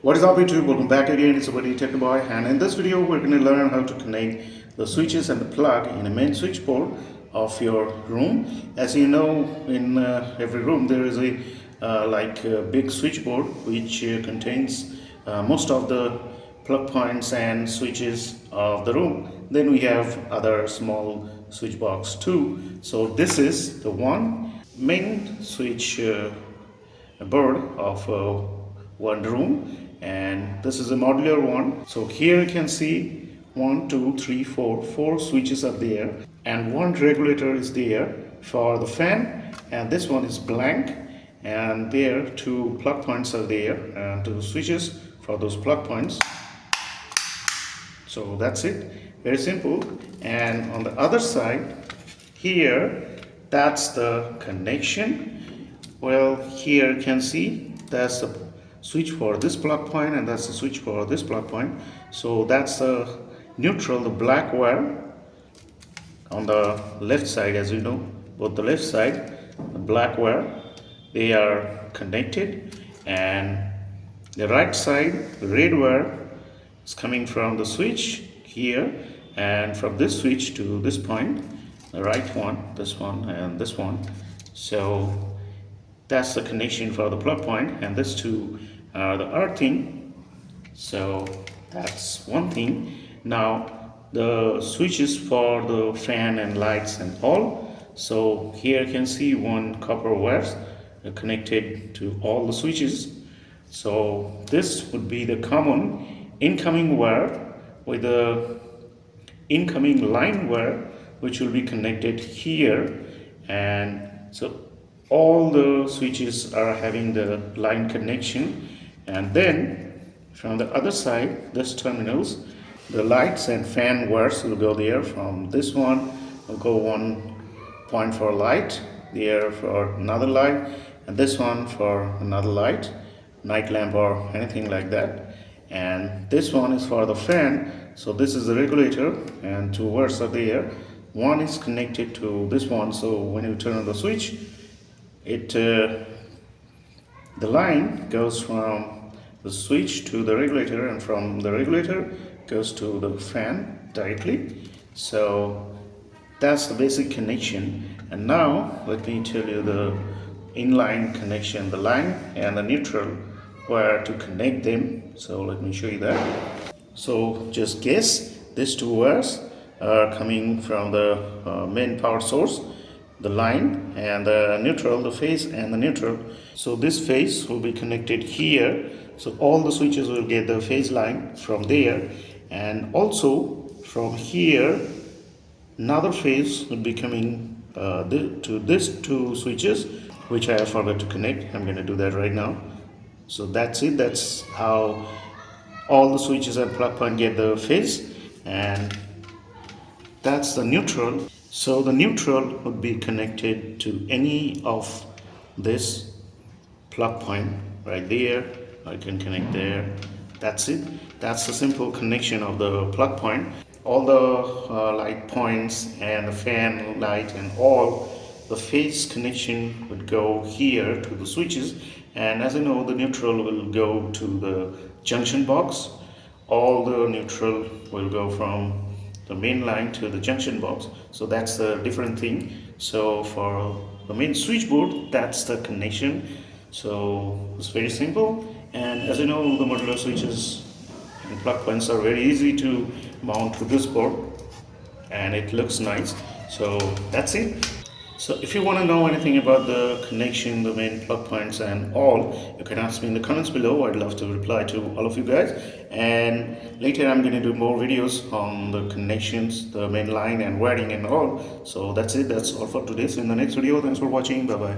What is up YouTube? Welcome back again. It's buddy technoboy, and in this video we're going to learn how to connect the switches and the plug in a main switchboard of your room. As you know, in every room there is a big switchboard which contains most of the plug points and switches of the room. Then we have other small switch box too. So this is the one main switch board of one room, and this is a modular one. So here you can see 4 switches are there, and one regulator is there for the fan, and this one is blank, and there 2 plug points are there and 2 switches for those plug points. So that's it, very simple. And on the other side here, that's the connection. Well, here you can see that's the switch for this plug point, and that's the switch for this plug point. So that's the neutral, the black wire on the left side. As you know, both the left side, the black wire, they are connected, and the right side, the red wire, is coming from the switch here, and from this switch to this point, the right one, this one and this one. So that's the connection for the plug point, and this two are the earthing. So that's one thing. Now the switches for the fan and lights and all. So here you can see one copper wires connected to all the switches. So this would be the common incoming wire with the incoming line wire, which will be connected here. And so all the switches are having the line connection, and then from the other side, this terminals, the lights and fan wires will go there. From this one will go one point for light, there for another light, and this one for another light, night lamp or anything like that. And this one is for the fan. So this is the regulator, and 2 wires are there. One is connected to this one, so when you turn on the switch, the line goes from the switch to the regulator, and from the regulator goes to the fan directly. So that's the basic connection. And now let me tell you the inline connection, the line and the neutral, where to connect them. So let me show you that. So just guess, these 2 wires are coming from the main power source, the line, and the neutral, the phase and the neutral. So this phase will be connected here, so all the switches will get the phase line from there. And also from here, another phase will be coming to these 2 switches, which I have forgot to connect. I'm going to do that right now. So that's it. That's how all the switches and plug point get the phase, and that's the neutral. So the neutral would be connected to any of this plug point right there. I can connect there. That's it. That's the simple connection of the plug point. All the light points and the fan light and all the phase connection would go here to the switches. And as you know, the neutral will go to the junction box. All the neutral will go from the main line to the junction box. So that's the different thing. So for the main switchboard, that's the connection. So it's very simple. And as you know, the modular switches and plug points are very easy to mount to this board, and it looks nice. So that's it. So if you want to know anything about the connection, the main plug points and all, you can ask me in the comments below. I'd love to reply to all of you guys. And later I'm going to do more videos on the connections, the main line and wiring and all. So that's it. That's all for today. So in the next video, thanks for watching. Bye bye.